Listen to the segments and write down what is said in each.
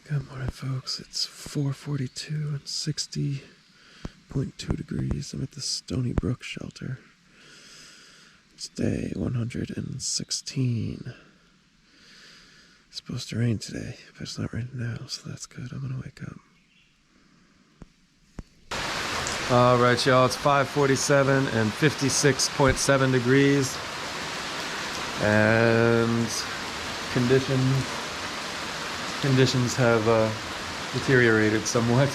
Good morning, folks. It's 4:42 and 60.2 degrees. I'm at the Stony Brook shelter. It's day 116. It's supposed to rain today, but it's not raining now, so that's good. I'm gonna wake up. All right, y'all. It's 5:47 and 56.7 degrees, and conditions have deteriorated somewhat.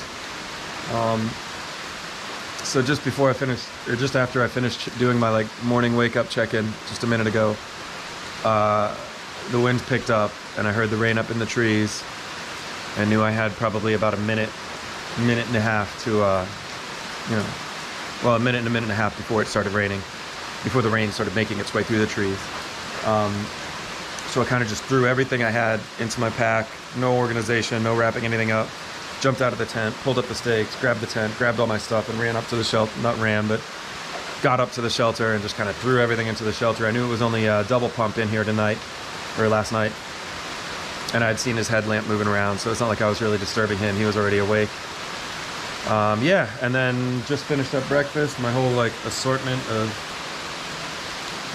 So just before I finished, or just after I finished doing my morning wake up check-in just a minute ago, the wind picked up and I heard the rain up in the trees and knew I had probably about a minute and a half to, a minute and a half before it started raining, before the rain started making its way through the trees. So I kind of just threw everything I had into my pack, no organization, no wrapping anything up, jumped out of the tent, pulled up the stakes, grabbed the tent, grabbed all my stuff and ran up to the shelter, not ran, but got up to the shelter and just kind of threw everything into the shelter. I knew it was only a double pump in here tonight, or last night, and I'd seen his headlamp moving around, so it's not like I was really disturbing him. He was already awake. And then just finished up breakfast, my whole assortment of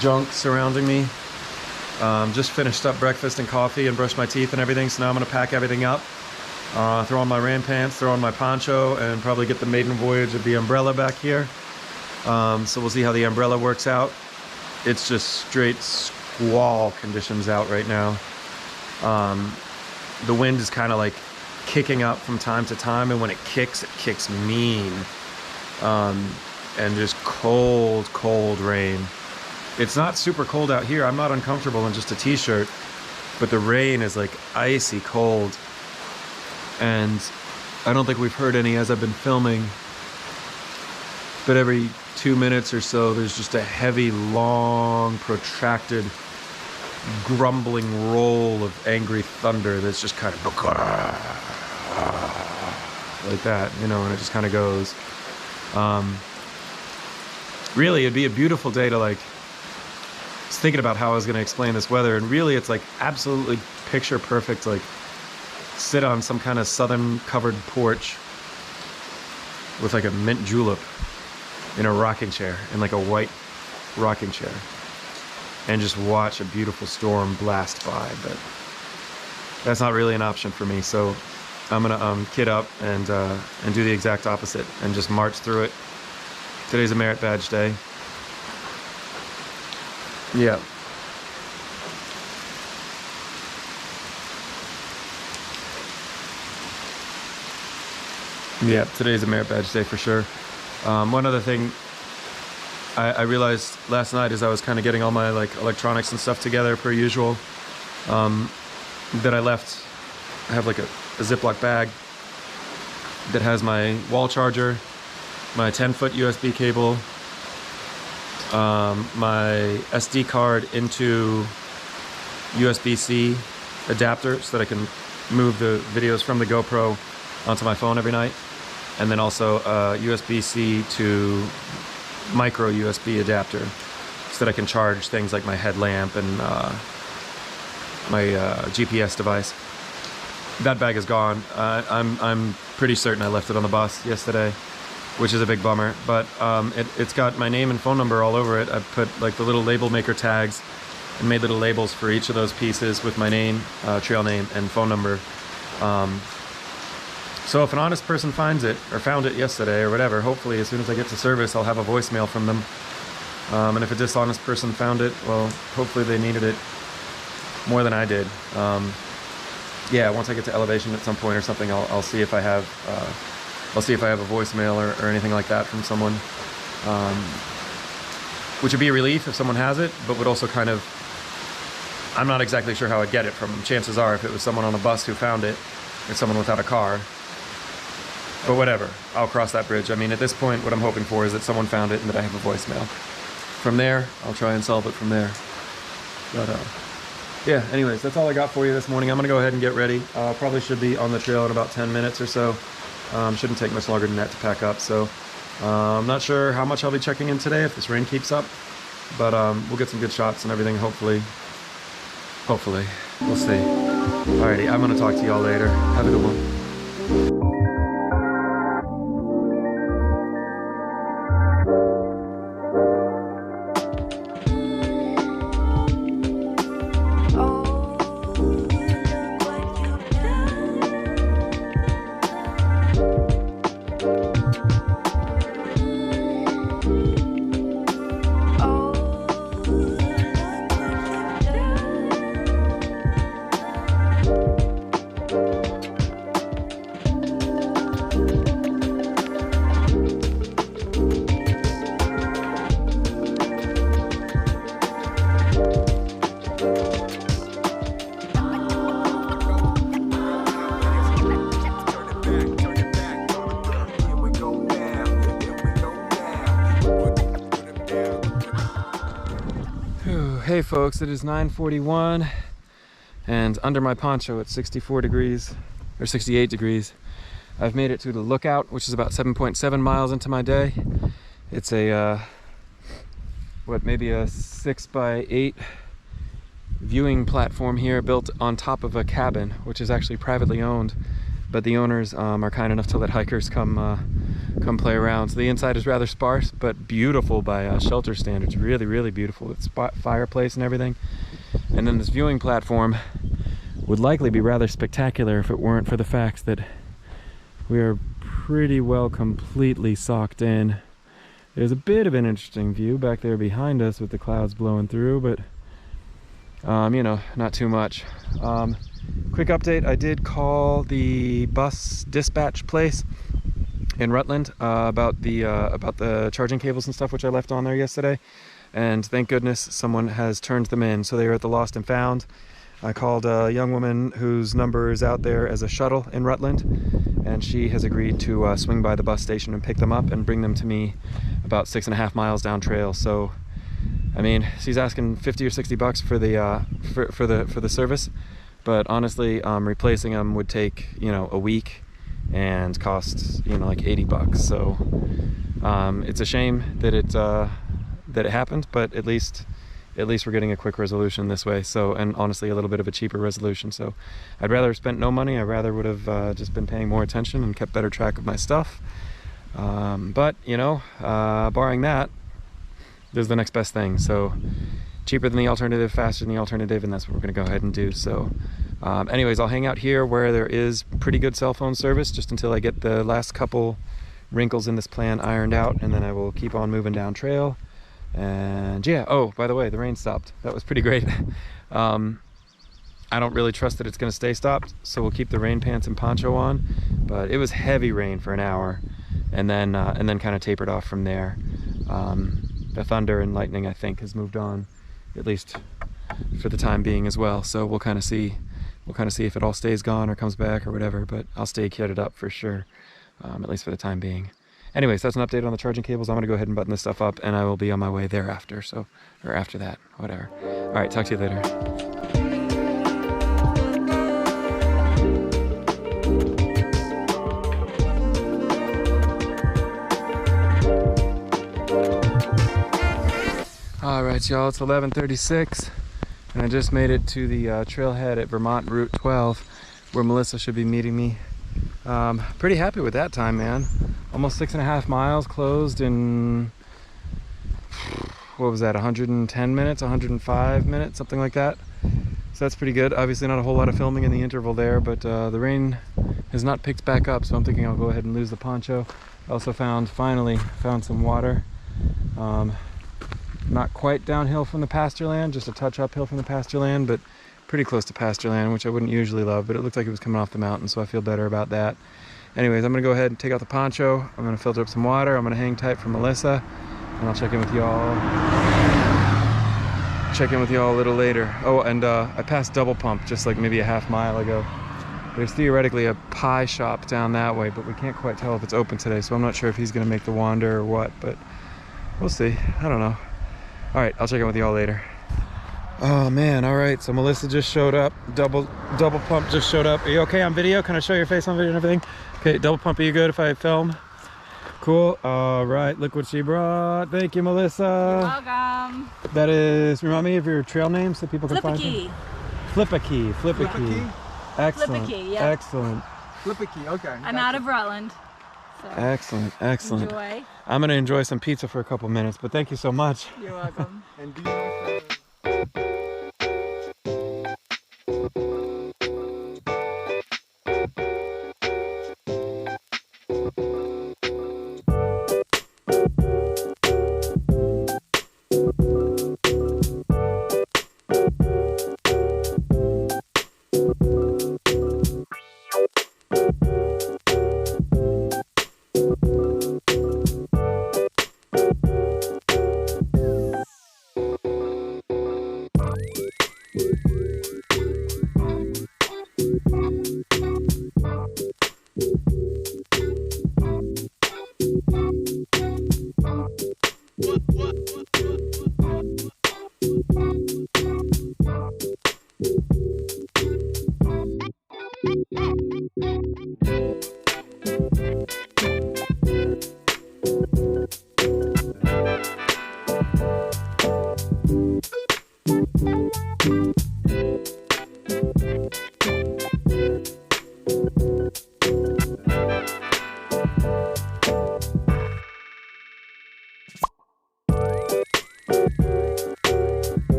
junk surrounding me. Just finished up breakfast and coffee and brushed my teeth and everything, so now I'm going to pack everything up, throw on my rain pants, throw on my poncho, and probably get the maiden voyage of the umbrella back here. So we'll see how the umbrella works out. It's just straight squall conditions out right now. The wind is kind of kicking up from time to time, and when it kicks mean. And just cold rain. It's not super cold out here. I'm not uncomfortable in just a t-shirt, but the rain is icy cold. And I don't think we've heard any as I've been filming, but every 2 minutes or so, there's just a heavy, long, protracted, grumbling roll of angry thunder that's just kind of like that, and it just kind of goes. Really, it'd be a beautiful day to I was thinking about how I was going to explain this weather, and really it's absolutely picture perfect, sit on some kind of southern covered porch with a mint julep in a rocking chair, in a white rocking chair, and just watch a beautiful storm blast by. But that's not really an option for me, so I'm gonna kit up and do the exact opposite and just march through it. Today's a merit badge day. Yeah. Yeah, today's a merit badge day for sure. One other thing I realized last night as I was kind of getting all my electronics and stuff together per usual, that I have a Ziploc bag that has my wall charger, my 10-foot USB cable, my SD card into USB-C adapter so that I can move the videos from the GoPro onto my phone every night, and then also a USB-C to micro USB adapter so that I can charge things like my headlamp and my GPS device. That bag is gone. I'm pretty certain I left it on the bus yesterday, which is a big bummer, but it's got my name and phone number all over it. I put the little label maker tags and made little labels for each of those pieces with my name, trail name, and phone number. So if an honest person finds it, or found it yesterday, or whatever, hopefully as soon as I get to service, I'll have a voicemail from them. And if a dishonest person found it, well, hopefully they needed it more than I did. Yeah, once I get to elevation at some point or something, I'll see if I have a voicemail or anything like that from someone, which would be a relief if someone has it, but would also kind of, I'm not exactly sure how I'd get it from them. Chances are if it was someone on a bus who found it, or someone without a car, but whatever, I'll cross that bridge. I mean, at this point, what I'm hoping for is that someone found it and that I have a voicemail. From there, I'll try and solve it from there. But yeah, anyways, that's all I got for you this morning. I'm gonna go ahead and get ready. Probably should be on the trail in about 10 minutes or so. Shouldn't take much longer than that to pack up. So I'm not sure how much I'll be checking in today if this rain keeps up, but we'll get some good shots and everything, hopefully. We'll see. Alrighty, I'm gonna talk to y'all later. Have a good one. Hey folks, it is 9:41 and under my poncho it's 64 degrees or 68 degrees. I've made it to the lookout, which is about 7.7 miles into my day. It's a maybe a 6x8 viewing platform here built on top of a cabin, which is actually privately owned, but the owners are kind enough to let hikers come play around. So the inside is rather sparse, but beautiful by shelter standards. Really beautiful. It's fireplace and everything. And then this viewing platform would likely be rather spectacular if it weren't for the fact that we are pretty well completely socked in. There's a bit of an interesting view back there behind us with the clouds blowing through, but you know, not too much. Quick update, I did call the bus dispatch place in Rutland about the charging cables and stuff, which I left on there yesterday, and thank goodness someone has turned them in. So they are at the lost and found. I called a young woman whose number is out there as a shuttle in Rutland, and she has agreed to swing by the bus station and pick them up and bring them to me about 6.5 miles down trail. So I mean, she's asking 50 or 60 bucks for the for the service, but honestly, replacing them would take, you know, a week and cost, you know, like 80 bucks. So it's a shame that it happened, but at least we're getting a quick resolution this way. So, and honestly a little bit of a cheaper resolution. So I'd rather have spent no money. I rather would have just been paying more attention and kept better track of my stuff. But you know, barring that, there's the next best thing. So cheaper than the alternative, faster than the alternative, and that's what we're going to go ahead and do. So anyways, I'll hang out here where there is pretty good cell phone service just until I get the last couple wrinkles in this plan ironed out, and then I will keep on moving down trail. And yeah, oh, by the way, the rain stopped. That was pretty great. I don't really trust that it's going to stay stopped, so we'll keep the rain pants and poncho on, but it was heavy rain for an hour, and then kind of tapered off from there. The thunder and lightning, I think, has moved on, at least for the time being as well. So we'll kind of see if it all stays gone or comes back or whatever, but I'll stay kitted up for sure, at least for the time being. Anyways, that's an update on the charging cables. I'm gonna go ahead and button this stuff up, and I will be on my way thereafter. So, or after that, whatever. All right, talk to you later. All right, y'all, it's 11:36, and I just made it to the trailhead at Vermont Route 12, where Melissa should be meeting me. Pretty happy with that time, man. Almost 6.5 miles closed in, what was that, 110 minutes, 105 minutes, something like that. So that's pretty good. Obviously not a whole lot of filming in the interval there, but the rain has not picked back up, so I'm thinking I'll go ahead and lose the poncho. I also finally found some water. Not quite downhill from the pasture land, just a touch uphill from the pasture land, but pretty close to pasture land, which I wouldn't usually love, but it looked like it was coming off the mountain, so I feel better about that. Anyways, I'm gonna go ahead and take out the poncho. I'm gonna filter up some water. I'm gonna hang tight for Melissa, and I'll check in with y'all a little later. Oh, and I passed Double Pump just like maybe a half mile ago. There's theoretically a pie shop down that way, but we can't quite tell if it's open today, so I'm not sure if he's gonna make the wander or what, but we'll see. I don't know. All right, I'll check in with y'all later. Oh man, all right, so Melissa just showed up. Double Pump just showed up. Are you okay on video? Can I show your face on video and everything? Okay, Double Pump, are you good if I film? Cool, all right, look what she brought. Thank you, Melissa. You're welcome. That is, remind me of your trail name so people can find you. Flip a key, flip a key. Excellent, Flip a key, yeah. excellent. Flip a key, okay. I'm out of Rutland. So Excellent, excellent. enjoy. I'm gonna enjoy some pizza for a couple minutes, but thank you so much. You're welcome. And do you know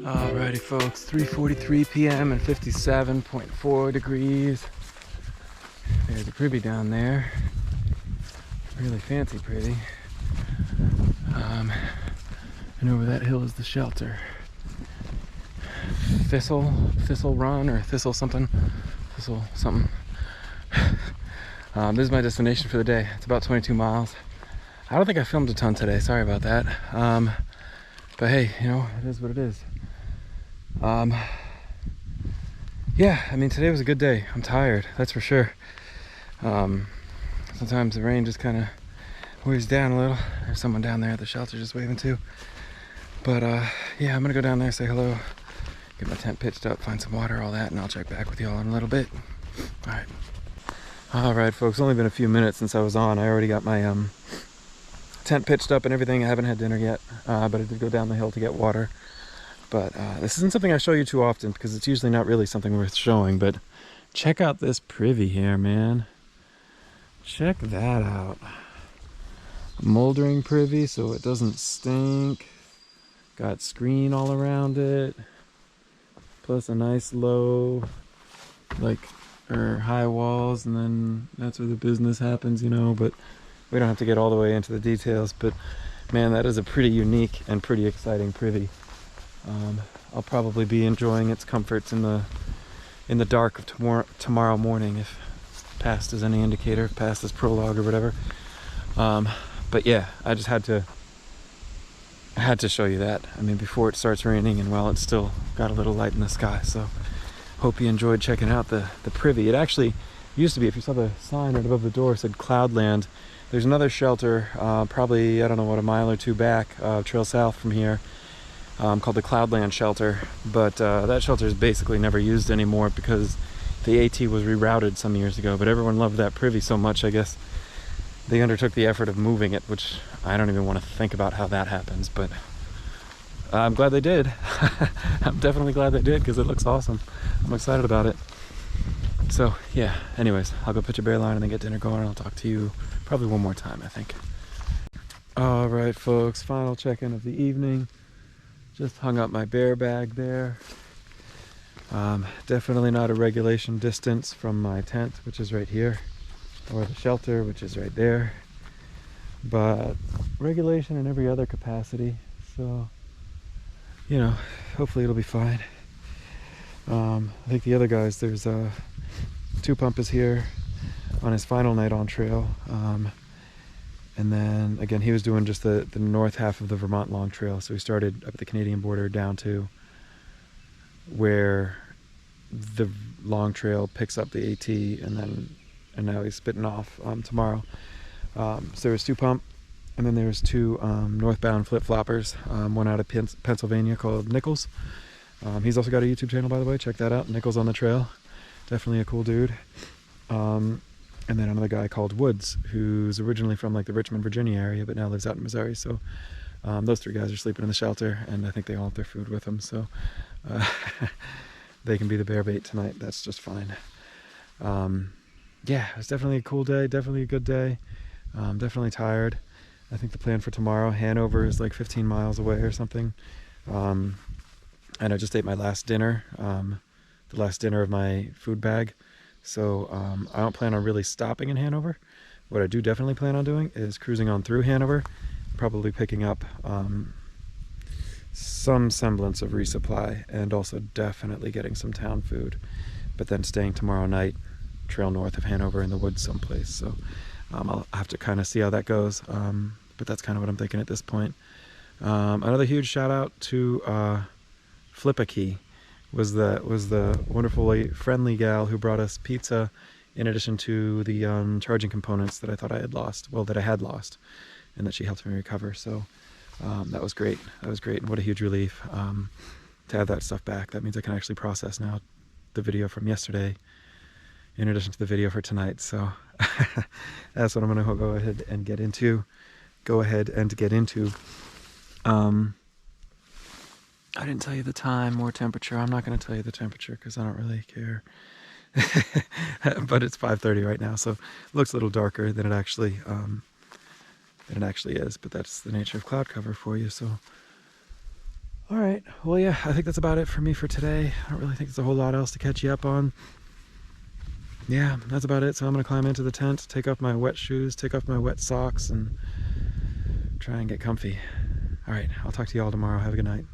Alrighty folks, 3:43 p.m. and 57.4 degrees. There's a privy down there. Really fancy privy. And over that hill is the shelter. Thistle Run or Thistle something. This is my destination for the day. It's about 22 miles. I don't think I filmed a ton today, sorry about that. But hey, you know, it is what it is. Yeah, I mean, today was a good day. I'm tired, that's for sure. Sometimes the rain just kind of wears down a little. There's someone down there at the shelter just waving too. But yeah, I'm gonna go down there, say hello, get my tent pitched up, find some water, all that, and I'll check back with y'all in a little bit. All right, folks, only been a few minutes since I was on. I already got my tent pitched up and everything. I haven't had dinner yet, but I did go down the hill to get water. But this isn't something I show you too often because it's usually not really something worth showing. But check out this privy here, man. Check that out. Moldering privy so it doesn't stink. Got screen all around it. Plus a nice low, or high walls, and then that's where the business happens, you know. But we don't have to get all the way into the details. But man, that is a pretty unique and pretty exciting privy. I'll probably be enjoying its comforts in the dark of tomorrow morning, if past is any indicator, if past is prologue or whatever. But yeah, I just had to show you that. I mean, before it starts raining and while it's still got a little light in the sky. So hope you enjoyed checking out the privy. It actually used to be, if you saw the sign right above the door, it said Cloudland. There's another shelter, probably, I don't know what, a mile or two back, trail south from here, called the Cloudland Shelter. But that shelter is basically never used anymore because the AT was rerouted some years ago. But everyone loved that privy so much, I guess they undertook the effort of moving it, which I don't even want to think about how that happens, but I'm glad they did. I'm definitely glad they did because it looks awesome. I'm excited about it. So yeah, anyways, I'll go put your bear line and then get dinner going, and I'll talk to you probably one more time, I think. All right, folks, final check-in of the evening. Just hung up my bear bag there. Definitely not a regulation distance from my tent, which is right here, or the shelter, which is right there, but regulation in every other capacity. So, you know, hopefully it'll be fine. I think the other guys, there's Two Pump is here on his final night on trail. And then again, he was doing just the north half of the Vermont Long Trail. So we started up at the Canadian border down to where the Long Trail picks up the AT, and now he's spitting off tomorrow. So there was 2 pump, and then there was 2 northbound flip-floppers, one out of Pennsylvania called Nichols. He's also got a YouTube channel, by the way. Check that out, Nichols on the Trail. Definitely a cool dude. And then another guy called Woods, who's originally from like the Richmond, Virginia area, but now lives out in Missouri. So those 3 guys are sleeping in the shelter, and I think they all have their food with them. So they can be the bear bait tonight. That's just fine. Yeah, it's definitely a cool day. Definitely a good day. Definitely tired. I think the plan for tomorrow, Hanover is like 15 miles away or something. And I just ate my last dinner, the last dinner of my food bag. So I don't plan on really stopping in Hanover. What I do definitely plan on doing is cruising on through Hanover, probably picking up some semblance of resupply, and also definitely getting some town food, but then staying tomorrow night, trail north of Hanover in the woods someplace. So I'll have to kind of see how that goes, but that's kind of what I'm thinking at this point. Another huge shout out to Flip-A-Key. Was the wonderfully friendly gal who brought us pizza, in addition to the charging components that I thought I had lost. Well, that I had lost, and that she helped me recover. So that was great. That was great, and what a huge relief to have that stuff back. That means I can actually process now the video from yesterday, in addition to the video for tonight. So that's what I'm going to go ahead and get into. I didn't tell you the time or temperature. I'm not going to tell you the temperature because I don't really care. But it's 5:30 right now, so it looks a little darker than it actually is. But that's the nature of cloud cover for you. So, all right. Well, yeah, I think that's about it for me for today. I don't really think there's a whole lot else to catch you up on. Yeah, that's about it. So I'm going to climb into the tent, take off my wet shoes, take off my wet socks, and try and get comfy. All right. I'll talk to you all tomorrow. Have a good night.